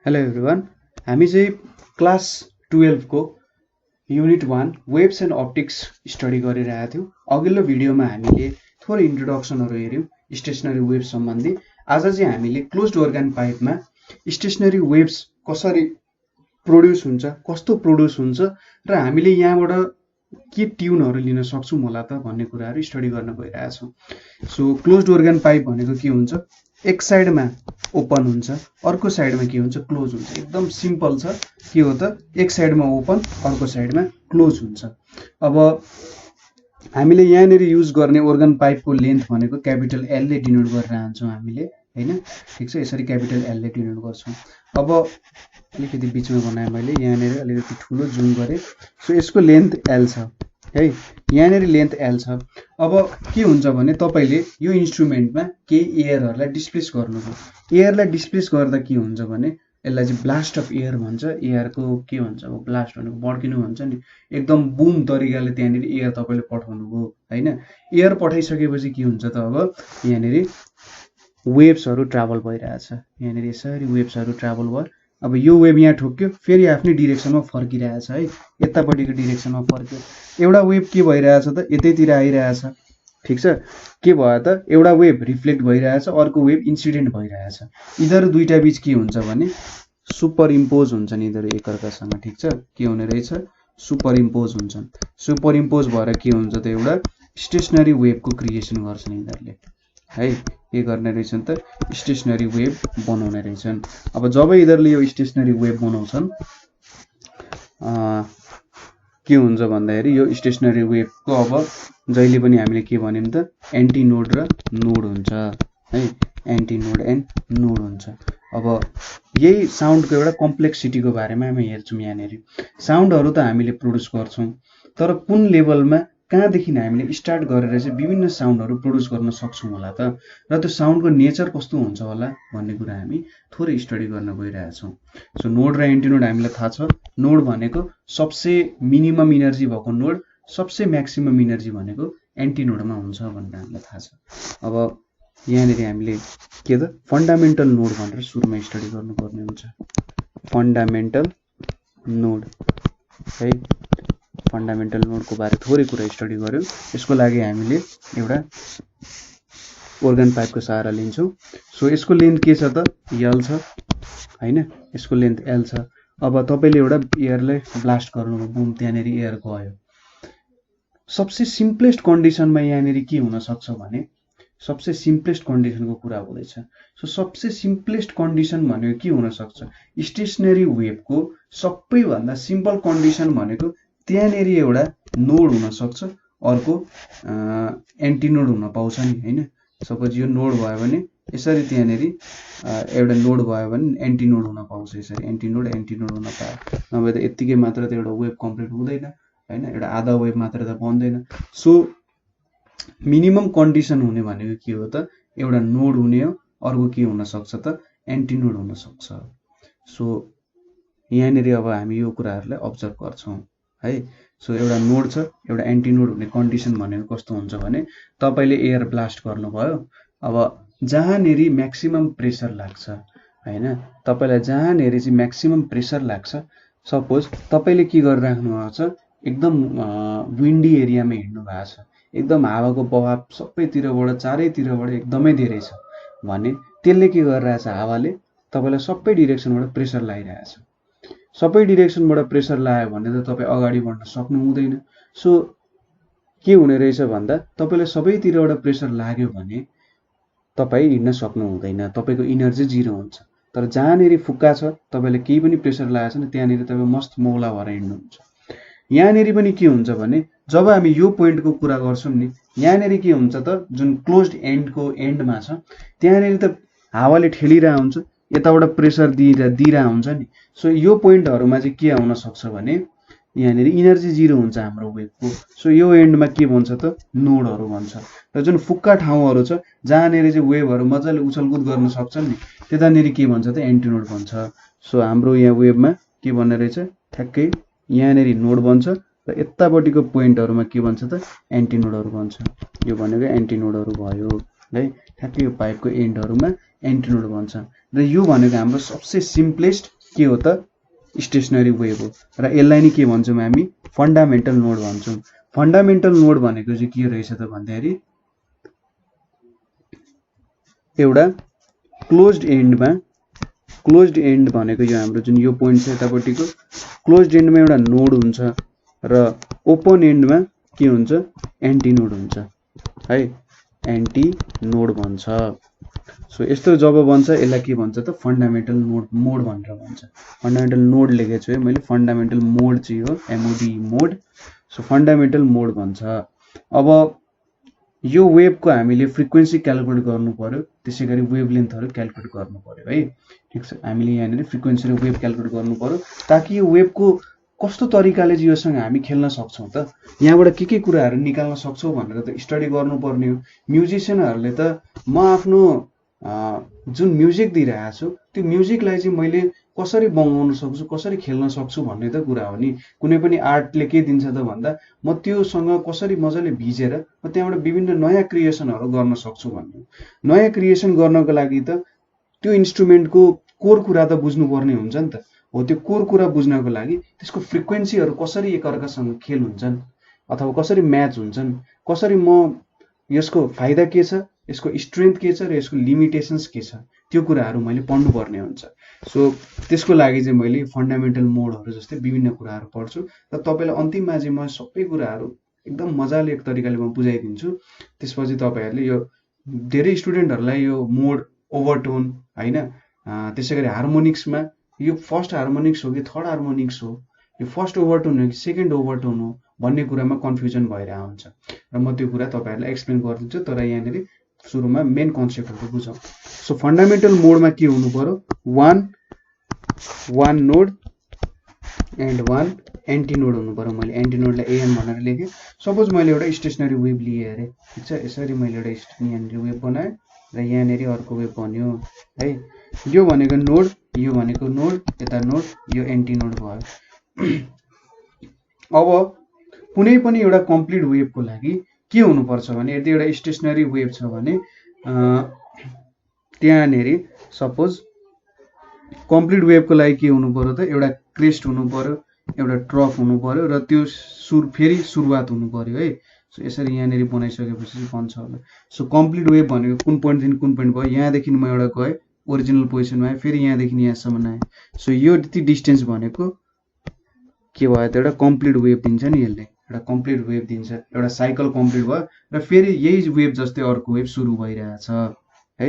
Hello everyone, हामी चाहिँ class 12 को unit 1 waves and optics study गरिरहेका थियौँ। अघिल्लो भिडियोमा हामीले थोरै इन्ट्रोडक्सनहरू हेऱ्यौँ स्टेसनरी वेव्स सम्बन्धी। आज चाहिँ हामीले क्लोज्ड अर्गान पाइपमा स्टेसनरी वेव्स कसरी प्रोड्युस हुन्छ, कस्तो प्रोड्युस हुन्छ र हामीले यहाँबाट के ट्युनहरू लिन सक्छौँ होला त भन्ने कुराहरू स्टडी गर्न गइरहेछौँ। सो क्लोज्ड अर्गान पाइप भनेको के हुन्छ, एक साइडमा ओपन हुन्छ, अर्को साइडमा के हुन्छ, क्लोज हुन्छ। एकदम सिम्पल छ, के हो त, एक साइडमा ओपन अर्को साइडमा क्लोज हुन्छ। अब हामीले यहाँनिर युज गर्ने अर्गन पाइपको लेन्थ भनेको क्यापिटल एल ले डिनोट गरेर हान्छौँ हामीले, हैन? ठिक छ, यसरी क्यापिटल एल ले डिनोट गर्छौँ। अब अलिकति बिचमा बनाएँ मैले, यहाँनिर अलिकति ठुलो जुम गरेँ। सो यसको लेन्थ एल छ है, यहाँनिर लेन्थ एल छ। अब के हुन्छ भने तपाईँले यो इन्स्ट्रुमेन्टमा केही एयरहरूलाई डिस्प्लेस गर्नुभयो। एयरलाई डिस्प्लेस गर्दा के हुन्छ भने यसलाई चाहिँ ब्लास्ट अफ एयर भन्छ। एयरको के भन्छ, अब ब्लास्ट भनेको बड्किनु भन्छ नि, एकदम बुम तरिकाले त्यहाँनिर एयर तपाईँले पठाउनु भयो, होइन? एयर पठाइसकेपछि के हुन्छ त, अब यहाँनिर वेव्सहरू ट्राभल भइरहेछ। यहाँनिर यसरी वेव्सहरू ट्राभल भयो। अब यो वेभ यहाँ ठोक्यो, फेरि आफ्नै डिरेक्सनमा फर्किरहेछ है, यतापट्टिको डिरेक्सनमा फर्क्यो। एउटा वेभ के भइरहेछ त, यतैतिर आइरहेछ। ठिक छ, के भयो त, एउटा वेभ रिफ्लेक्ट भइरहेछ, अर्को वेभ इन्सिडेन्ट भइरहेछ। यिनीहरू दुईटा बीच के हुन्छ भने सुपर इम्पोज हुन्छन् यिनीहरू एकअर्कासँग। ठिक छ, के हुने रहेछ, सुपर इम्पोज हुन्छन्। सुपर इम्पोज भएर के हुन्छ त, एउटा स्टेसनरी वेभको क्रिएसन गर्छन् यिनीहरूले है। के गर्ने रहेछन् त, स्टेसनरी वेभ बनाउने रहेछन्। अब जब यिनीहरूले यो स्टेसनरी वेभ बनाउँछन्, के हुन्छ भन्दाखेरि यो स्टेसनरी वेभको अब जहिले पनि हामीले के भन्यौँ त, एन्टी नोड र नोड हुन्छ है, एन्टी नोड एन्ड नोड हुन्छ। अब यही साउन्डको एउटा कम्प्लेक्सिटीको बारेमा हामी हेर्छौँ। यहाँनिर साउन्डहरू त हामीले प्रोड्युस गर्छौँ, तर कुन लेभलमा, कहाँदेखि हामीले स्टार्ट गरेर चाहिँ विभिन्न साउन्डहरू प्रोड्युस गर्न सक्छौँ होला त, र त्यो साउन्डको नेचर कस्तो हुन्छ होला भन्ने कुरा हामी थोरै स्टडी गर्न गइरहेछौँ। सो नोड र एन्टिनोड हामीलाई थाहा छ। नोड भनेको सबसे मिनिमम इनर्जी भएको नोड, सबसे म्याक्सिमम इनर्जी भनेको एन्टिनोडमा हुन्छ भनेर हामीलाई थाहा छ। अब यहाँनिर हामीले के त, फन्डामेन्टल नोड भनेर सुरुमा स्टडी गर्नुपर्ने हुन्छ। फन्डामेन्टल नोड है, फन्डामेन्टल नोडको बारे थोरै कुरा स्टडी गऱ्यौँ। यसको लागि हामीले एउटा अर्गन पाइपको सहारा लिन्छौँ। सो यसको लेन्थ के छ त, एल छ होइन, यसको लेन्थ एल छ। अब तपाईँले एउटा एयरलाई ब्लास्ट गर्नुभयो, बुम, त्यहाँनिर एयर गयो। सबसे सिम्पलेस्ट कन्डिसनमा यहाँनिर के हुनसक्छ भने, सबसे सिम्पलेस्ट कन्डिसनको कुरा हुँदैछ। सो सबसे सिम्पलेस्ट कन्डिसन भनेको के हुनसक्छ, स्टेसनरी वेभको सबैभन्दा सिम्पल कन्डिसन भनेको त्यहाँनिर एउटा नोड हुनसक्छ, अर्को एन्टिनोड हुन पाउँछ नि, होइन? सपोज यो नोड भयो भने यसरी त्यहाँनिर एउटा नोड भयो भने एन्टिनोड हुन पाउँछ, यसरी एन्टिनोड हुन पायो। नभए त यत्तिकै मात्र त एउटा वेभ कम्प्लिट हुँदैन, होइन? एउटा आधा वेभ मात्र त बन्दैन। सो मिनिमम कन्डिसन हुने भनेको के हो त, एउटा नोड हुने हो, अर्को के हुनसक्छ त, एन्टिनोड हुनसक्छ। सो यहाँनिर अब हामी यो कुराहरूलाई अब्जर्भ गर्छौँ है। सो एउटा नोड छ, एउटा एन्टिनोड हुने कन्डिसन भनेको कस्तो हुन्छ भने, तपाईँले एयर ब्लास्ट गर्नुभयो। अब जहाँनिर म्याक्सिमम प्रेसर लाग्छ, होइन, तपाईँलाई जहाँनिर चाहिँ म्याक्सिमम प्रेसर लाग्छ, सपोज तपाईँले के गरिराख्नु भएको छ, एकदम विन्डी एरियामा हिँड्नु भएको छ, एकदम हावाको बहाव सबैतिरबाट, चारैतिरबाट एकदमै धेरै छ भने त्यसले के गरिरहेछ, हावाले तपाईँलाई सबै डिरेक्सनबाट प्रेसर लगाइरहेछ। सबै डिरेक्सनबाट प्रेसर लाग्यो भने त तपाईँ अगाडि बढ्न सक्नु हुँदैन। सो के हुने रहेछ भन्दा, तपाईँलाई सबैतिरबाट प्रेसर लाग्यो भने तपाईँ हिँड्न सक्नु हुँदैन, तपाईँको इनर्जी जिरो हुन्छ। तर जहाँनिर फुक्का छ, तपाईँले केही पनि प्रेसर लागेको छैन, त्यहाँनिर तपाईँ मस्त मौला भएर हिँड्नुहुन्छ। यहाँनिर पनि के हुन्छ भने, जब हामी यो पोइन्टको कुरा गर्छौँ नि, यहाँनिर के हुन्छ त, जुन क्लोज्ड एन्डको एन्डमा छ, त्यहाँनिर त हावाले ठेलिरहेको हुन्छ, यताबाट प्रेसर दिइरहेको हुन्छ नि। सो यो पोइन्टहरूमा चाहिँ के आउन सक्छ भने, यहाँनिर इनर्जी जिरो हुन्छ हाम्रो वेभको। सो यो एन्डमा के भन्छ त, नोडहरू भन्छ। र जुन फुक्का ठाउँहरू छ, जहाँनिर चाहिँ वेभहरू मजाले उछलकुद गर्न सक्छन् नि, त्यतानिर के भन्छ त, एन्टिनोड भन्छ। सो हाम्रो यहाँ वेभमा के भन्ने रहेछ, ठ्याक्कै यहाँनिर नोड भन्छ, र यतापट्टिको पोइन्टहरूमा के भन्छ त, एन्टिनोडहरू भन्छ। यो भनेको एन्टिनोडहरू भयो है, ठ्याक्कै यो पाइपको एन्डहरूमा एन्टिनोड भन्छ। र यो भनेको हाम्रो सबसे सिम्पलेस्ट के हो त स्टेशनरी वेभ हो र यसलाई नि के भन्छौँ हामी फन्डामेन्टल नोड भन्छौँ। फन्डामेन्टल नोड भनेको चाहिँ के रहेछ त भन्दाखेरि एउटा क्लोज्ड एन्ड भनेको यो हाम्रो जुन यो पोइन्ट छ यतापट्टिको क्लोज्ड एन्डमा एउटा नोड हुन्छ र ओपन एन्डमा के हुन्छ एन्टी नोड हुन्छ है, एन्टी नोड भन्छ। सो यस्तो जब बन्छ यसलाई के भन्छ त फन्डामेन्टल मोड भनेर भन्छ। फन्डामेन्टल नोड लेखेको छु है मैले, फन्डामेन्टल मोड चाहिँ हो एमओडी मोड। सो फन्डामेन्टल मोड भन्छ। अब यो वेभको हामीले फ्रिक्वेन्सी क्यालकुलेट गर्नु पर्यो, त्यसै गरी वेभलेन्थहरू क्यालकुलेट गर्नु पर्यो है। ठिक छ, हामीले यहाँनिर फ्रिक्वेन्सी र वेभ क्यालकुलेट गर्नु पर्यो ताकि यो वेभको कस्तो तरिकाले चाहिँ योसँग हामी खेल्न सक्छौँ त, यहाँबाट के कुराहरू निकाल्न सक्छौँ भनेर त स्टडी गर्नुपर्ने हो। म्युजिसियनहरूले त म आफ्नो जुन म्युजिक दिइरहेको छु त्यो म्युजिकलाई चाहिँ मैले कसरी बगाउन सक्छु, कसरी खेल्न सक्छु भन्ने त कुरा हो नि। कुनै पनि आर्टले के दिन्छ त भन्दा म त्योसँग कसरी मजाले भिजेर म त्यहाँबाट विभिन्न नयाँ क्रिएसनहरू गर्न सक्छु भन्ने। नयाँ क्रिएसन गर्नको लागि त त्यो इन्स्ट्रुमेन्टको कोर कुरा त बुझ्नुपर्ने हुन्छ नि त। हो त्यो कोर कुरा बुझ्नको लागि त्यसको फ्रिक्वेन्सीहरू कसरी एकअर्कासँग खेल हुन्छन् अथवा कसरी म्याच हुन्छन्, कसरी म यसको फाइदा के छ, यसको स्ट्रेन्थ के छ र यसको लिमिटेसन्स के छ, त्यो कुराहरू मैले पढ्नुपर्ने हुन्छ। सो त्यसको लागि चाहिँ मैले फन्डामेन्टल मोडहरू जस्तै विभिन्न कुराहरू पढ्छु र तपाईँलाई अन्तिममा चाहिँ म सबै कुराहरू एकदम मजाले एक तरिकाले म बुझाइदिन्छु। त्यसपछि तपाईँहरूले यो धेरै स्टुडेन्टहरूलाई यो मोड ओभरटोन होइन, त्यसै गरी हार्मोनिक्समा यो फर्स्ट हार्मोनिक्स हो कि थर्ड हार्मोनिक्स हो, यो फर्स्ट ओभरटोन हो कि सेकेन्ड ओभरटोन हो भन्ने कुरामा कन्फ्युजन भइरहेको हुन्छ र म त्यो कुरा तपाईँहरूलाई एक्सप्लेन गरिदिन्छु। तर यहाँनिर सुरुमा मेन कन्सेप्टहरू बुझौँ। सो फन्डामेन्टल मोडमा के हुनु पर्यो, one node and one anti node हुनु पर्यो। मैले एन्टी नोडलाई एएन भनेर लेखेँ। सपोज मैले एउटा स्टेसनरी वेभ लिएँ अरे, ठिक छ, यसरी मैले एउटा यहाँनिर वेभ बनाएँ र यहाँनिर अर्को वेभ बन्यो है। यो भनेको नोड, यो भनेको नोड, यता नोड, यो एन्टी नोड भयो। अब कुनै पनि एउटा कम्प्लिट वेभको लागि के हुनुपर्छ भने यदि एउटा स्टेसनरी वेभ छ भने त्यहाँनिर सपोज कम्प्लिट वेभको लागि के हुनु पर्यो त एउटा क्रेस्ट हुनु पर्यो, एउटा ट्रफ हुनु पर्यो र त्यो फेरि सुरुवात हुनु पर्यो है। सो यसरी यहाँनिर बनाइसकेपछि बन्छ होला। सो कम्प्लिट वेभ भनेको कुन पोइन्टदेखि कुन पोइन्ट भयो, यहाँदेखि म एउटा गएँ ओरिजिनल पोजिसनमा आएँ, फेरि यहाँदेखि यहाँसम्म आएँ। सो यो यति डिस्टेन्स भनेको के भयो त एउटा कम्प्लिट वेभ दिन्छ नि, यसले एउटा कम्प्लिट वेभ दिन्छ, एउटा साइकल कम्प्लिट भयो र फेरि यही वेभ जस्तै अर्को वेभ सुरु भइरहेछ है।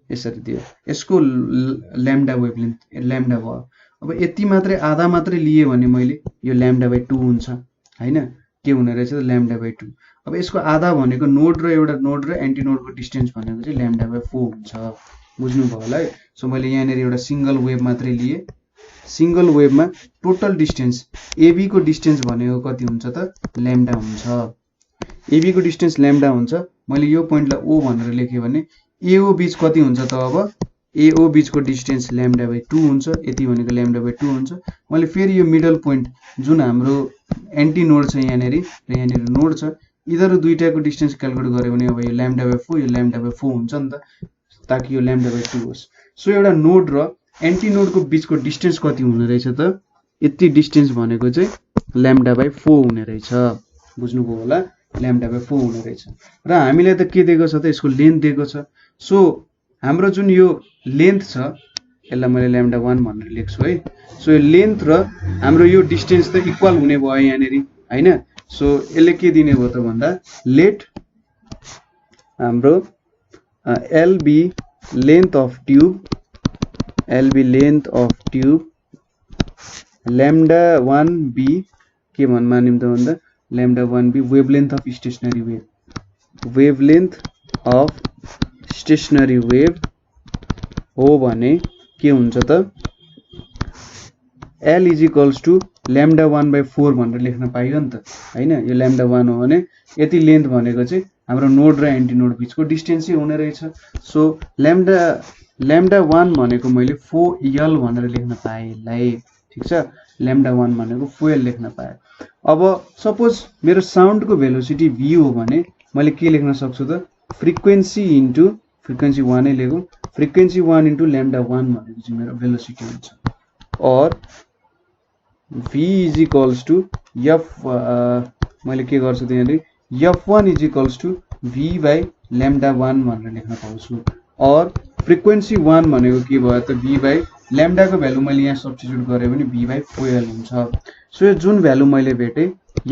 यसरी दियो, यसको ल्याम्डा वेभलेन्थ ल्याम्डा भयो। अब यति मात्रै आधा मात्रै लिएँ भने मैले यो λ/2 हुन्छ होइन, के हुने रहेछ त λ/2। अब यसको आधा भनेको नोड र एउटा नोड र एन्टी नोडको डिस्टेन्स भनेको चाहिँ λ/4 हुन्छ। बुझ्नुभयो होला है। सो मैले यहाँनिर एउटा सिङ्गल वेभ मात्रै लिएँ, सिङ्गल वेभमा टोटल डिस्टेन्स एबी को डिस्टेन्स भनेको कति हुन्छ त λ हुन्छ। एबी को डिस्टेन्स λ हुन्छ। मैले यो पोइन्टलाई ओ भनेर लेखेँ भने एओ बीच कति हुन्छ त, अब एओ बीचको डिस्टेन्स λ/2 हुन्छ। यति भनेको λ/2 हुन्छ। मैले फेरि यो मिडल पोइन्ट जुन हाम्रो एन्टी नोड छ यहाँनिर र यहाँनिर नोड छ, यिनीहरू दुईटाको डिस्टेन्स क्यालकुलेट गऱ्यो भने अब यो λ/4 यो λ/4 हुन्छ नि त, ताकि यो λ/2 होस्। सो एउटा नोड र एन्टी नोडको बीचको डिस्टेन्स कति हुने रहेछ त, यति डिस्टेन्स भनेको चाहिँ λ/4 हुने रहेछ। बुझ्नुभयो होला, λ/4 हुने रहेछ। र हामीलाई त के दिएको छ त, यसको लेन्थ दिएको छ। सो हाम्रो जुन यो लेन्थ छ यसलाई मैले λ1 भनेर लेख्छु है। सो यो लेन्थ र हाम्रो यो डिस्टेन्स त इक्वल हुने भयो यहाँनिर होइन। सो यसले के दिने भयो त भन्दा लेट हाम्रो LB length of tube λ1b के मानिम त भन्दा λ1b wavelength of stationary wave, wavelength of stationary wave हो भने के हुन्छ त L = λ1/4 भनेर लेख्न पाइयो नि त हैन। यो λ1 हो भने यति लेन्थ भनेको चाहिँ हाम्रो नोड र एन्टी नोड बीचको डिस्टेन्सै हुने रहेछ। सो λ1 भनेको मैले 4L भनेर लेख्न पाएँ यसलाई, ठिक छ। λ1 भनेको 4L लेख्न पाएँ। अब सपोज मेरो साउन्डको भेलोसिटी v हो भने मैले के लेख्न सक्छु त, फ्रिक्वेन्सी 1 नै लेखौँ, फ्रिक्वेन्सी 1 × λ1 भनेको चाहिँ मेरो भेलोसिटी हुन्छ। और v is equals to f मैले के गर्छु त यहाँनिर f1 is equals to v by lambda 1 भनेर लेख्न पाउँछु और फ्रिक्वेन्सी 1 भनेको के भयो त v बाई ल्याम्डाको भ्यालु मैले यहाँ सब्स्टिट्युट गरेँ भने v बाई 4l हुन्छ। सो यो जुन भ्यालु मैले भेटेँ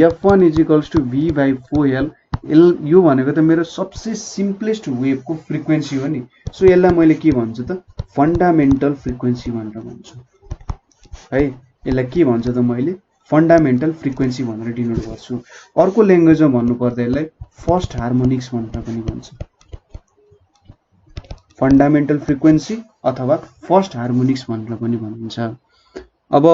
f1 is equals to v by 4l यो भनेको त मेरो सबसे सिम्पलेस्ट वेभको फ्रिक्वेन्सी हो नि। सो यसलाई मैले के भन्छु त फन्डामेन्टल फ्रिक्वेन्सी भनेर भन्छु है। यसलाई के भन्छ त मैले फन्डामेन्टल फ्रिक्वेन्सी भनेर डिनोट गर्छु। अर्को ल्याङ्ग्वेजमा भन्नुपर्दा यसलाई फर्स्ट हार्मोनिक्स भनेर पनि भन्छ, फन्डामेन्टल फ्रिक्वेन्सी अथवा फर्स्ट हार्मोनिक्स भनेर पनि भनिन्छ। अब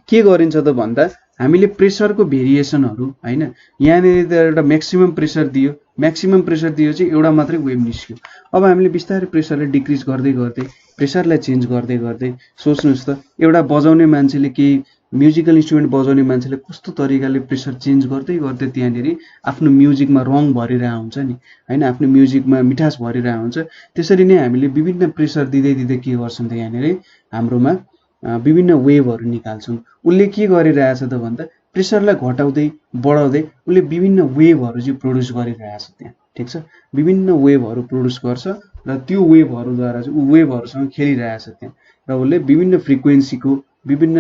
के गरिन्छ त भन्दा हामीले प्रेसरको भेरिएसनहरू हैन, यहाँनिर त एउटा म्याक्सिमम प्रेसर दियो, म्याक्सिमम प्रेसर दियो चाहिँ एउटा मात्रै वेभ निस्क्यो। अब हामीले बिस्तारै प्रेसरलाई डिक्रिज गर्दै गर्दै प्रेसरलाई चेन्ज गर्दै गर्दै सोच्नुहोस् त एउटा बजाउने मान्छेले केही म्युजिकल इन्स्ट्रुमेन्ट बजाउने मान्छेले कस्तो तरिकाले प्रेसर चेन्ज गर्दै गर्दै त्यहाँनिर आफ्नो म्युजिकमा रङ भरिरहेको हुन्छ नि हैन, आफ्नो म्युजिकमा मिठास भरिरहेको हुन्छ। त्यसरी नै हामीले विभिन्न प्रेसर दिँदै दिँदै के गर्छौँ त यहाँनिर हाम्रोमा विभिन्न वेभहरू निकाल्छौँ। उसले के गरिरहेछ त भन्दा प्रेसरलाई घटाउँदै बढाउँदै उसले विभिन्न वेभहरू चाहिँ प्रोड्युस गरिरहेछ त्यहाँ, ठिक छ। विभिन्न वेभहरू प्रोड्युस गर्छ र त्यो वेभहरूद्वारा चाहिँ ऊ वेभहरूसँग खेलिरहेछ त्यहाँ र उसले विभिन्न फ्रिक्वेन्सीको विभिन्न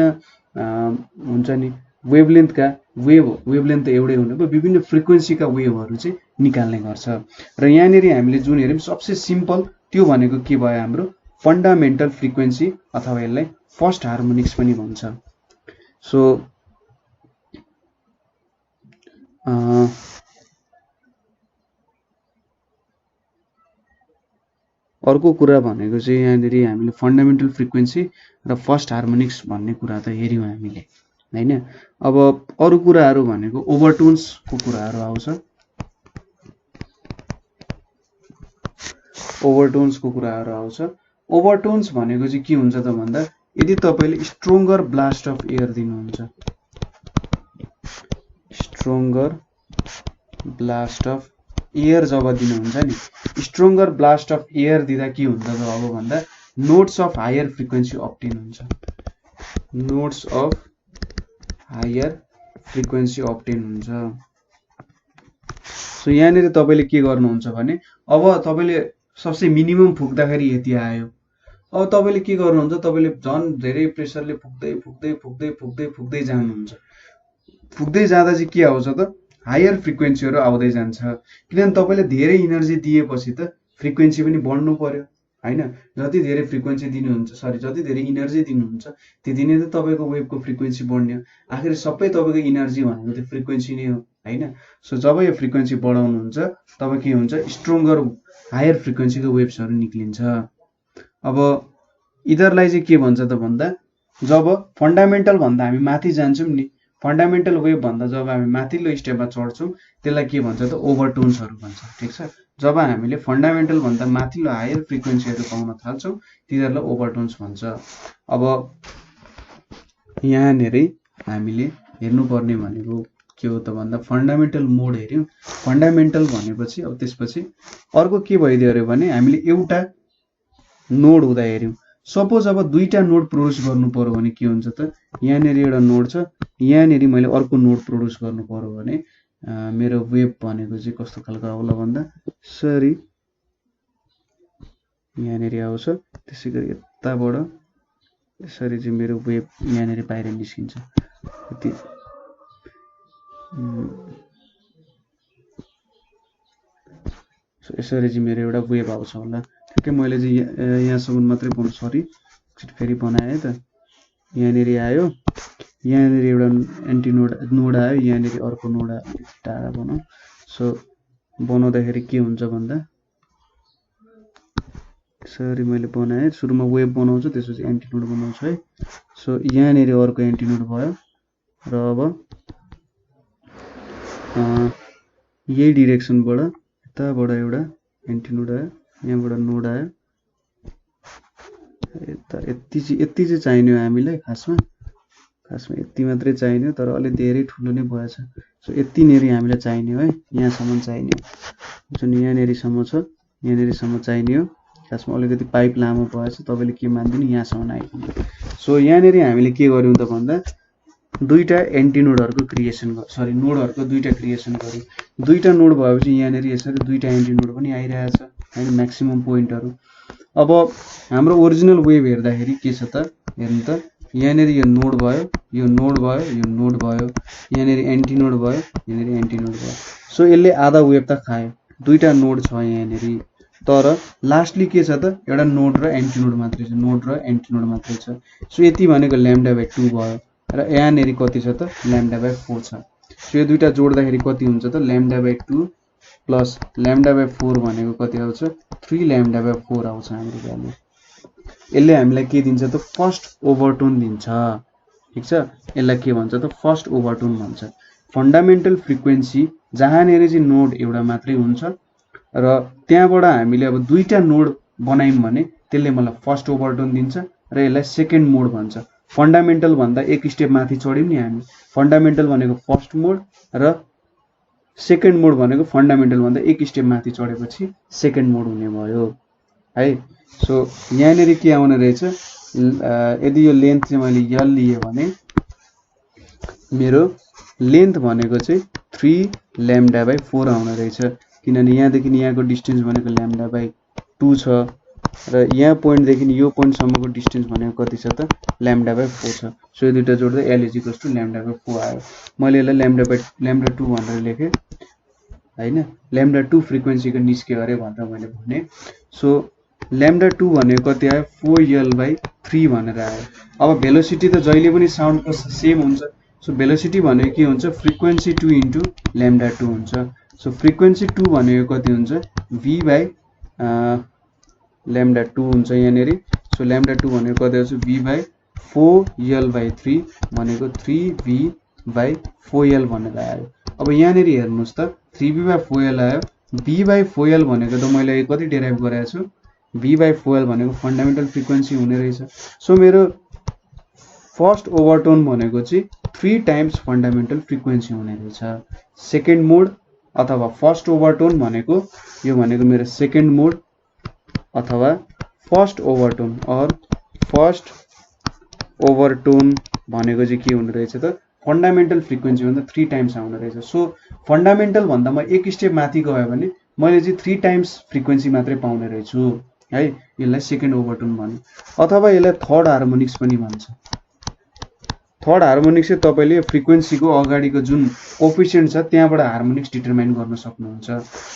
हुन्छ नि वेभलेन्थका वेभलेन्थ त एउटै हुने भयो, विभिन्न फ्रिक्वेन्सीका वेभहरू चाहिँ निकाल्ने गर्छ। र यहाँनिर हामीले जुन हेऱ्यौँ सबसे सिम्पल त्यो भनेको के भयो हाम्रो फन्डामेन्टल फ्रिक्वेन्सी अथवा यसलाई फर्स्ट हार्मोनिक्स पनि भन्छ। सो अर्को कुरा भनेको चाहिँ यहाँनिर हामीले फन्डामेन्टल फ्रिक्वेन्सी र फर्स्ट हार्मोनिक्स भन्ने कुरा त हेऱ्यौँ हामीले हैन। अब अरू कुराहरू भनेको ओभरटोन्सको कुराहरू आउँछ। ओभरटोन्सको कुराहरू आउँछ। ओभरटोन्स भनेको चाहिँ के हुन्छ त भन्दा यदि तपाईले स्ट्रोङ्गर ब्लास्ट अफ एयर दिनुहुन्छ, स्ट्रोङ्गर ब्लास्ट अफ एयर जब दिनुहुन्छ नि, स्ट्रोङ्गर ब्लास्ट अफ एयर दिँदा के हुन्छ त अब भन्दा notes of higher frequency obtain हुन्छ, notes of higher frequency obtain हुन्छ। सो यहाँनिर तपाईले के गर्नुहुन्छ भने अब तपाईले सबसे मिनिमम फुक्दाखेरि यति आयो। अब तपाईले के गर्नुहुन्छ, तपाईले झन् धेरै प्रेसरले फुक्दै फुक्दै फुक्दै फुक्दै फुक्दै जानुहुन्छ। फुक्दै जाँदा चाहिँ के आउँछ त हायर फ्रिक्वेन्सीहरू आउँदै जान्छ, किनभने तपाईले धेरै इनर्जी दिएपछि त फ्रिक्वेन्सी पनि बढ्नु पर्यो हैन। जति धेरै फ्रिक्वेन्सी दिनुहुन्छ जति धेरै इनर्जी दिनुहुन्छ त्यति नै त तपाईको वेभको फ्रिक्वेन्सी बढ्ने हो। आखिर सबै तपाईको इनर्जी भनेको त फ्रिक्वेन्सी नै हो हैन। सो जब यो फ्रिक्वेन्सी बढाउनुहुन्छ तब के हुन्छ स्ट्रोङ्गर हायर फ्रिक्वेन्सीको वेभ्सहरू निक्लिन्छ। अब यिनीहरूलाई चाहिँ के भन्छ त भन्दा जब फन्डामेन्टल भन्दा हामी माथि जान्छौँ नि, फन्डामेन्टल वेभ भन्दा जब हामी माथिल्लो स्टेपमा चढ्छौँ त्यसलाई के भन्छ त ओभरटोन्सहरू भन्छ, ठिक छ। जब हामीले फन्डामेन्टल भन्दा माथिल्लो हायर फ्रिक्वेन्सीहरू पाउन थाल्छौँ तिनीहरूलाई ओभरटोन्स भन्छ। अब यहाँनिर हामीले हेर्नुपर्ने भनेको के हो त भन्दा फन्डामेन्टल मोड हेऱ्यौँ। फन्डामेन्टल भनेपछि अब त्यसपछि अर्को के भइदियो अरे भने हामीले एउटा नोड हुँदा हेऱ्यौँ। सपोज अब दुईटा नोड प्रोड्युस गर्नु पर्यो भने के हुन्छ त यहाँनिर एउटा नोड छ, यहाँनिर मैले अर्को नोड प्रोड्युस गर्नु पर्यो भने मेरो वेभ भनेको चाहिँ कस्तो खालको आउला भन्दा सरी यहाँनिर आउँछ, त्यसै गरी यताबाट यसरी चाहिँ मेरो वेभ यहाँनिर बाहिर निस्किन्छ। यति यसरी चाहिँ मेरो एउटा वेभ आउँछ होला। ठिकै मैले चाहिँ यहाँसम्म मात्रै बनाउँ, सरी फेरि बनाएँ त। यहाँनिर आयो, यहाँनिर एउटा एन्टी नोड आयो, यहाँनिर अर्को नोड आयो, टाढा बनाऊ। सो बनाउँदाखेरि के हुन्छ भन्दा सरी मैले बनाएँ, सुरुमा वेभ बनाउँछु त्यसपछि एन्टी नोड बनाउँछु है। सो यहाँनिर अर्को एन्टी नोड भयो र अब यही डिरेक्सनबाट यताबाट एउटा एन्टी नोड आयो, यहाँबाट नोड आयो, यति चाहिँ चाहिने हो हामीलाई खासमा यति मात्रै चाहिने हो, तर अलि धेरै ठुलो नै भएछ। सो यति नेरी हामीलाई चाहिने हो है, यहाँसम्म चाहिने हो, जुन यहाँनेरिसम्म छ यहाँनेरिसम्म चाहिने हो। खासमा अलिकति पाइप लामो भएछ, तपाईँले के मान्दिनु यहाँसम्म आइपुग्यो। सो यहाँनिर हामीले के गर्यौँ त भन्दा दुईटा एन्टी नोडहरूको क्रिएसन सरी नोडहरूको दुईटा क्रिएसन गर्यौँ। दुईटा नोड भएपछि यहाँनिर यसरी दुईटा एन्टी नोड पनि आइरहेछ हैन, म्याक्सिमम पोइन्टहरू। अब हाम्रो ओरिजिनल वेभ हेर्दाखेरि के छ त हेर्नु त, यहाँनिर यो नोड भयो, यो नोड भयो, यो नोड भयो, यहाँनिर एन्टी नोड भयो, यहाँनिर एन्टी नोड भयो। सो यसले आधा वेभ त खायो, दुईटा नोड छ यहाँनिर, तर लास्टली के छ त एउटा नोड र एन्टी नोड मात्रै छ, नोड र एन्टी नोड मात्रै छ। सो यति भनेको λ/2 भयो र यहाँनिर कति छ त λ/4 छ। सो यो दुईटा जोड्दाखेरि कति हुन्छ त λ/2 प्लस λ/4 भनेको कति आउँछ 3λ/4 आउँछ हाम्रो भ्यालु। यसले हामीलाई के दिन्छ त फर्स्ट ओभरटोन दिन्छ, ठीक छ। यसलाई के भन्छ त फर्स्ट ओभरटोन भन्छ। फन्डामेन्टल फ्रिक्वेन्सी जहाँनिर चाहिँ नोड एउटा मात्रै हुन्छ र त्यहाँबाट हामीले अब दुईटा नोड बनायौँ भने त्यसले मलाई फर्स्ट ओभरटोन दिन्छ र यसलाई सेकेन्ड मोड भन्छ। फन्डामेन्टल भन्दा एक स्टेप माथि चढ्यौँ नि हामी, फन्डामेन्टल भनेको फर्स्ट मोड र सेकेन्ड मोड भनेको फन्डामेन्टल भन्दा एक स्टेप माथि चढेपछि सेकेन्ड मोड हुने भयो है। सो यहाँनिर के आउने रहेछ, यदि यो लेन्थ चाहिँ मैले यल लिएँ भने मेरो लेन्थ भनेको चाहिँ 3λ/4 आउने रहेछ, किनभने यहाँदेखि यहाँको डिस्टेन्स भनेको λ/2 छ र यहाँ पोइन्टदेखि यो पोइन्टसम्मको डिस्टेन्स भनेको कति छ त λ/4 छ। सो यो दुईटा जोड्दा l = λ/4 आयो। मैले यसलाई λ/2 भनेर लेखेँ हैन, λ2 फ्रिक्वेन्सीको निस्क्यो अरे भनेर मैले भने। सो λ2 भनेको कति आयो 4l/3 भनेर आयो। अब भेलोसिटी त जहिले पनि साउन्डको सेम हुन्छ। सो भेलोसिटी भनेको के हुन्छ फ्रिक्वेन्सी 2 इन्टु λ2 हुन्छ। सो फ्रिक्वेन्सी 2 भनेको कति हुन्छ v/λ2 हुन्छ यहाँनिर। सो λ2 भनेको कति आउँछ v/4l/3 भनेको 3v/4l भनेर आयो। अब यहाँनिर हेर्नुहोस् त 3v/4l आयो, v/4l भनेको त मैले कति डेराइभ गरेको छु, v/4l भनेको फन्डामेन्टल फ्रिक्वेन्सी हुने रहेछ। सो मेरो फर्स्ट ओभरटोन भनेको चाहिँ 3 टाइम्स फन्डामेन्टल फ्रिक्वेन्सी हुने रहेछ। सेकेन्ड मोड अथवा फर्स्ट ओभरटोन भनेको यो भनेको मेरो सेकेन्ड मोड अथवा first overtone or first overtone भनेको चाहिँ के हुने रहेछ त फन्डामेन्टल फ्रिक्वेन्सी भन्दा 3 टाइम्स आउने रहेछ। सो फन्डामेन्टल भन्दा म एक स्टेप माथि गयो भने मैले चाहिँ 3 टाइम्स फ्रिक्वेन्सी मात्रै पाउने रहेछु है। यसलाई सेकेन्ड ओभरटोन भन्यो अथवा यसलाई थर्ड हार्मोनिक्स पनि भन्छ। थर्ड हार्मोनिक्स चाहिँ तपाईले फ्रिक्वेन्सीको अगाडिको जुन कोफिसिएन्ट छ त्यहाँबाट हार्मोनिक्स डिटरमाइन गर्न सक्नुहुन्छ।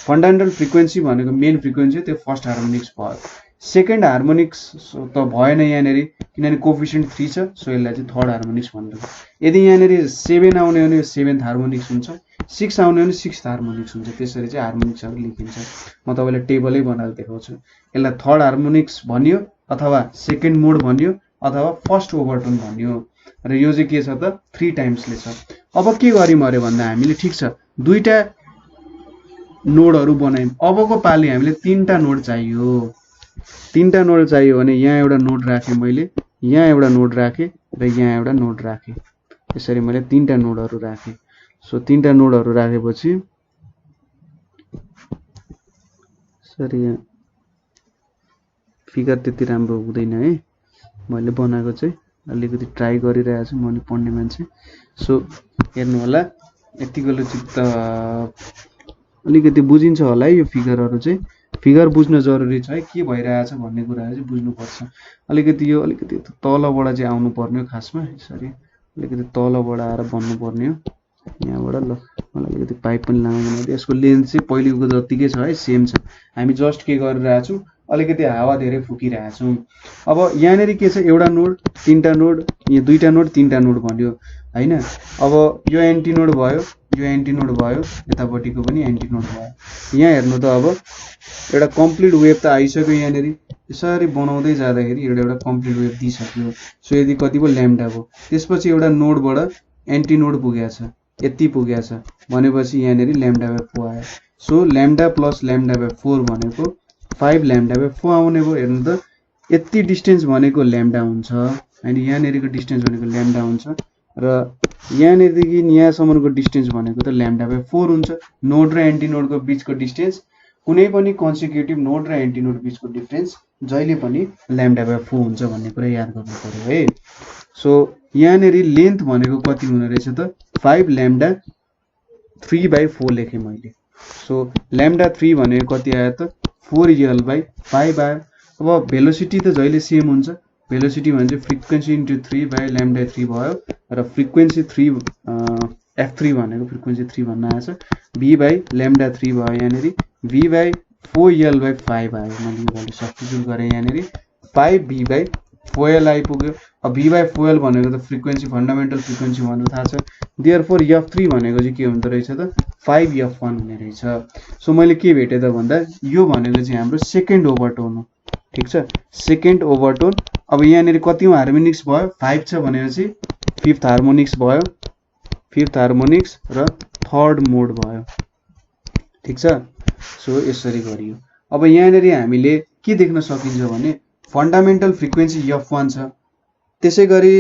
फन्डामेन्टल फ्रिक्वेन्सी भनेको मेन फ्रिक्वेन्सी त्यो फर्स्ट हार्मोनिक्स भयो। सेकेन्ड हार्मोनिक्स त भएन यहाँनिर किनभने कोफिसिएन्ट 3 छ। सो यसलाई चाहिँ थर्ड हार्मोनिक्स भन्छ। यदि यहाँनिर 7 आउने हो भने यो 7th हार्मोनिक्स हुन्छ, 6 आउने हो भने 6th हार्मोनिक्स हुन्छ। त्यसरी चाहिँ हार्मोनिक्सहरू लेखिन्छ। म तपाईँलाई टेबलै बनाएर देखाउँछु। यसलाई थर्ड हार्मोनिक्स भनियो अथवा सेकेन्ड मोड भनियो अथवा फर्स्ट ओभरटोन भनियो र यो चाहिँ के छ त 3 टाइम्सले छ। अब के गर्यौँ अरे भन्दा हामीले ठिक छ दुईटा नोडहरू बनायौँ। अबको पालि हामीले 3टा नोड चाहियो। 3टा नोड चाहियो भने यहाँ एउटा नोड राखेँ मैले, यहाँ एउटा नोड राखेँ र यहाँ एउटा नोड राखेँ। यसरी मैले 3टा नोडहरू राखेँ। सो 3टा नोडहरू राखेपछि सरी यहाँ फिगर त्यति राम्रो हुँदैन है, मैले बनाएको चाहिँ अलिकति ट्राई गरिरहेको छु, म अलि पढ्ने मान्छे। सो हेर्नु होला यतिको चित्त अलिकति बुझिन्छ होला है। यो फिगरहरू चाहिँ फिगर बुझ्न जरुरी छ है, के भइरहेछ भन्ने कुराहरू चाहिँ बुझ्नुपर्छ। अलिकति यो अलिकति तलबाट चाहिँ आउनु पर्ने हो खासमा, यसरी अलिकति तलबाट आएर बन्नुपर्ने हो यहाँबाट। ल मलाई अलिकति पाइप पनि लाउनु, यसको लेन्थ चाहिँ पहिलेको जतिकै छ है, सेम छ। हामी जस्ट के गरिरहेछौँ अलिकति हावा धेरै फुकिरहेछौँ। अब यहाँनिर के छ एउटा नोड 3टा नोड, यहाँ 2टा नोड 3टा नोड भन्यो हैन। अब यो एन्टी नोड भयो, यो एन्टी नोड भयो, यतापट्टिको पनि एन्टी नोड भयो। यहाँ हेर्नु त अब एउटा कम्प्लिट वेभ त आइसक्यो यहाँनिर। यसरी बनाउँदै जाँदाखेरि एउटा कम्प्लिट वेभ दिइसक्यो। सो यदि कति भयो ल्याम्डा भयो। त्यसपछि एउटा नोडबाट एन्टी नोड पुगेको छ, यति पुगेको छ भनेपछि यहाँनिर λ/4 आयो। सो λ प्लस λ/4 भनेको 5λ/4 आउने भयो। हेर्नु त यति डिस्टेन्स भनेको ल्याम्डा हुन्छ हैन, यहाँनिरको डिस्टेन्स भनेको ल्याम्डा हुन्छ र यहाँनिरदेखि यहाँसम्मको डिस्टेन्स भनेको त λ/4 हुन्छ। नोड र एन्टी नोडको बीचको डिस्टेन्स कुनै पनि कन्सिक्युटिभ नोड र एन्टी नोड बिचको डिफरेन्स जहिले पनि λ/4 हुन्छ भन्ने कुरा याद गर्नु पर्यो है। सो यहाँनेरि लेन्थ भनेको कति हुने रहेछ त 5 λ3/4 लेखेँ मैले। सो λ3 भनेको कति आयो त 4l/5 आयो। अब भेलोसिटी त जहिले सेम हुन्छ, भेलोसिटी भने फ्रिक्वेन्सी इन्टु 3/λ3 भयो र फ्रिक्वेन्सी 3 f3 भनेको फ्रिक्वेन्सी 3 भन्न आएछ v/λ3 भयो। यहाँनेरि v/4l/5 आयो। मैले यो भ्यालु सब्स्टिट्युट गरेँ यहाँनेरि 5v/4l आइपुग्यो। अब v/4l भनेको त फ्रिक्वेन्सी फन्डामेन्टल फ्रिक्वेन्सी भन्नु थाहा छ। देयरफोर f3 भनेको चाहिँ के हुँदो रहेछ त 5f1 हुने रहेछ। सो मैले के भेटेँ त भन्दा यो भनेको चाहिँ हाम्रो सेकेन्ड ओभरटोन हो। ठिक छ, सेकेन्ड ओभरटोन। अब यहाँनेरि कतिौं हार्मोनिक्स भयो 5 छ भनेपछि फिफ्थ हार्मोनिक्स भयो, फिफ्थ हार्मोनिक्स र थर्ड मोड भयो। ठिक छ, सो यसरी गरियो। अब यहाँनेरि हामीले के देख्न सकिन्छ भने फन्डामेन्टल फ्रिक्वेन्सी f1 छ, त्यसै गरी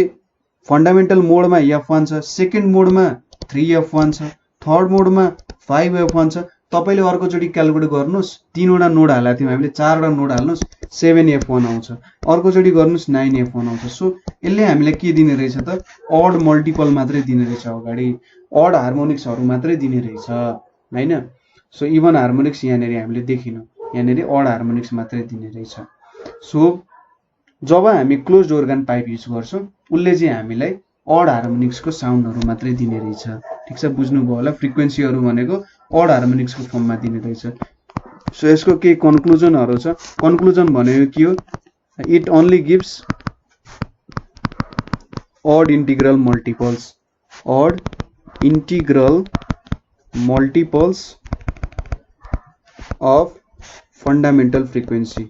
फन्डामेन्टल मोडमा f1 छ, सेकेन्ड मोडमा 3f1 छ, थर्ड मोडमा 5f1 छ। तपाईले अर्कोचोटि क्याल्कुलेट गर्नुस्, 3 वटा नोड हालेको थियौं हामीले, 4 वटा नोड हाल्नुस् 7f1 आउँछ, अर्कोचोटि गर्नुस् 9f1 आउँछ। सो यसले हामीलाई के दिने रहेछ त अड मल्टिपल मात्रै दिने रहेछ, अगाडि अड हार्मोनिक्सहरु मात्रै दिने रहेछ हैन। सो इभन हार्मोनिक्स यहाँनेरि हामीले देखिनौं, यहाँनेरि अड हार्मोनिक्स मात्रै दिने रहेछ। सो जब हामी क्लोज्ड organ पाइप युज गर्छौं उले चाहिँ हामीलाई अड हार्मोनिक्सको साउन्डहरु मात्रै दिने रहेछ। ठीक छ, बुझ्नुभयो होला। फ्रिक्वेन्सीहरु भनेको अड हार्मोनिक्सको फर्ममा दिने रहेछ। सो यसको के कन्क्लुजनहरु छ? कन्क्लुजन भनेको के हो? It only gives odd integral multiples, odd integral multiples of fundamental frequency।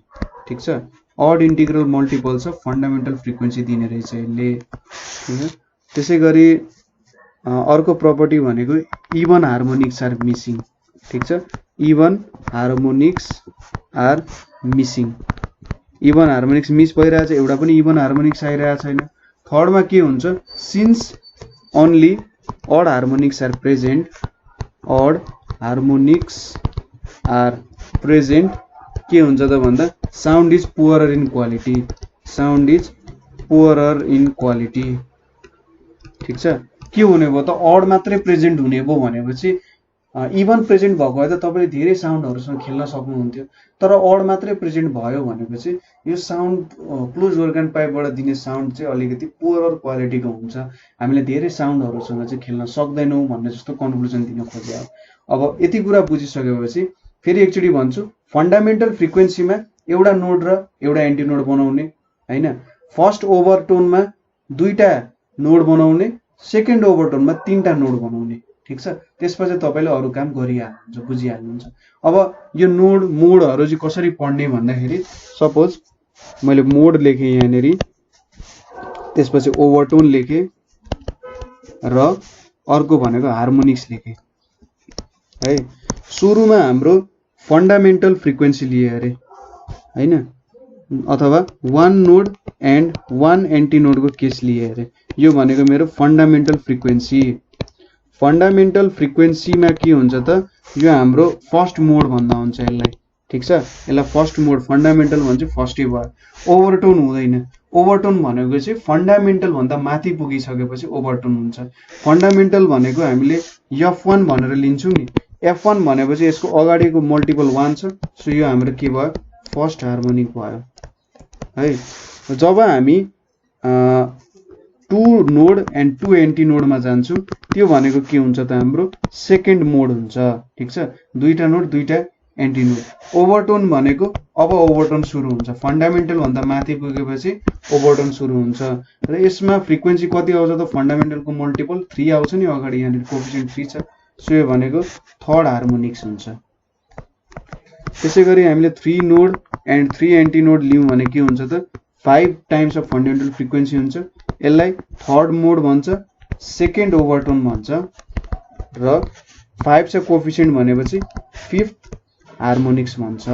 ठीक छ, odd integral multiples of fundamental frequency दिने रहेछ यसले। त्यसै गरी अर्को प्रपर्टी भनेको even harmonics are missing। ठीक छ, even harmonics are missing, even harmonics miss भइरहेछ, एउटा पनि even harmonics आइरहेको छैन। थर्डमा के हुन्छ? since only odd harmonics are present, odd harmonics are present, के हुन्छ त भन्दा sound is poorer in quality, sound is poorer in quality। ठीक छ, के हुने भयो त odd मात्रै प्रेजेन्ट हुने भयो भनेपछि इभन प्रेजेन्ट भएको भए त तपाईले धेरै साउन्डहरुसँग खेल्न सक्नुहुन्थ्यो, तर अड मात्रै प्रेजेन्ट भयो भनेपछि यो साउन्ड क्लोज organ पाइपबाट दिने साउन्ड चाहिँ अलिकति पुअर क्वालिटीको हुन्छ, हामीले धेरै साउन्डहरुसँग चाहिँ खेल्न सक्दैनौं भन्ने जस्तो कन्क्लुजन दिन खोजे। अब यति कुरा बुझिसकेपछि फेरि एकचोटी भन्छु, फन्डामेन्टल फ्रिक्वेन्सीमा एउटा नोड र एउटा एन्टी नोड बनाउने हैन, फर्स्ट ओभरटोनमा दुईटा नोड बनाउने, सेकेन्ड ओभरटोनमा तीनटा नोड बनाउने। ठीक छ, त्यसपछि तपाईले अरु काम गरिहाल्नुहुन्छ, बुझिहाल्नुहुन्छ। अब यो नोड मोडहरु चाहिँ कसरी पढ्ने भन्दाखेरि सपोज मैले मोड लेखे यहाँनेरि, त्यसपछि ओभरटोन लेखे र अर्को भनेको हार्मोनिक्स लेखे है। सुरुमा हाम्रो फन्डामेन्टल फ्रिक्वेन्सी लिए अरे हैन, अथवा one node and one anti नोडको केस लिए अरे। यो भनेको मेरो फन्डामेन्टल फ्रिक्वेन्सी। फन्डामेन्टल फ्रिक्वेन्सीमा के हुन्छ त यो हाम्रो फर्स्ट मोड भन्दा हुन्छ यसलाई। ठीक छ, यसलाई फर्स्ट मोड फन्डामेन्टल भन्छ, फर्स्टै भयो। ओभरटोन हुँदैन, ओभरटोन भनेको चाहिँ फन्डामेन्टल भन्दा माथि पुगिसकेपछि ओभरटोन हुन्छ। फन्डामेन्टल भनेको हामीले f1 भनेर लिन्छौं नि, f1 भनेपछि यसको अगाडिको मल्टिपल 1 छ, सो यो हाम्रो के भयो? फर्स्ट हार्मोनिक भयो है। जब हामी 2 नोड एन्ड 2 एन्टी नोडमा जान्छौं त्यो भनेको के हुन्छ त हाम्रो सेकेन्ड मोड हुन्छ। ठीक छ, दुईटा नोड दुईटा एन्टी नोड। ओभरटोन भनेको अब ओभरटोन सुरु हुन्छ, फन्डामेन्टल भन्दा माथि पुगेपछि ओभरटोन सुरु हुन्छ र यसमा फ्रिक्वेन्सी कति आउँछ त फन्डामेन्टलको मल्टिपल 3 आउँछ नि, अगाडि यहाँ कोएफिसिएन्ट 3 छ, सो यो भनेको थर्ड हार्मोनिक्स हुन्छ। त्यसैगरी हामीले 3 नोड एन्ड 3 एन्टी नोड लियौं भने के हुन्छ त 5 टाइम्स अफ फन्डामेन्टल फ्रिक्वेन्सी हुन्छ। यसलाई थर्ड मोड भन्छ, सेकेन्ड ओभरटोन भन्छ र 5 छ कोएफिसिएन्ट भनेपछि फिफ्थ हार्मोनिक्स भन्छ।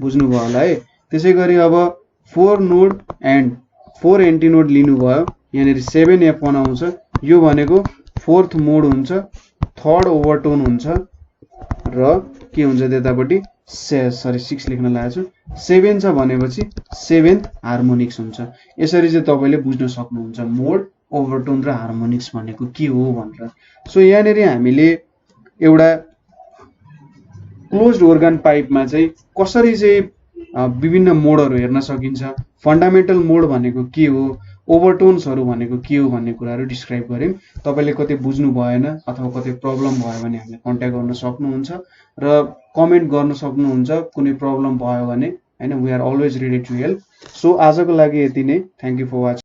बुझ्नुभयो होला है। त्यसैगरी अब 4 नोड एन्ड 4 एन्टी नोड लिनुभयो, यहाँनेरि 7f1 आउँछ, यो भनेको फोर्थ मोड हुन्छ, थर्ड ओभरटोन हुन्छ र के हुन्छ त्यतापट्टि 6 लेख्न लागेको छु 7 छ भनेपछि 7th हार्मोनिक्स हुन्छ। यसरी चाहिँ तपाईँले बुझ्न सक्नुहुन्छ मोड, ओभरटोन र हार्मोनिक्स भनेको के हो भनेर। सो यहाँनिर हामीले एउटा क्लोज्ड organ पाइपमा चाहिँ कसरी चाहिँ विभिन्न मोडहरू हेर्न सकिन्छ, फन्डामेन्टल मोड भनेको के हो, ओभरटोन्सहरू भनेको के हो भन्ने कुराहरू डिस्क्राइब गऱ्यौँ। तपाईँले कतै बुझ्नु भएन अथवा कतै प्रब्लम भयो भने हामीलाई कन्ट्याक्ट गर्न सक्नुहुन्छ र कमेन्ट गर्न सक्नुहुन्छ कुनै प्रब्लम भयो भने, हैन। We are always ready to help. So आजको लागि यति नै। Thank you for watching.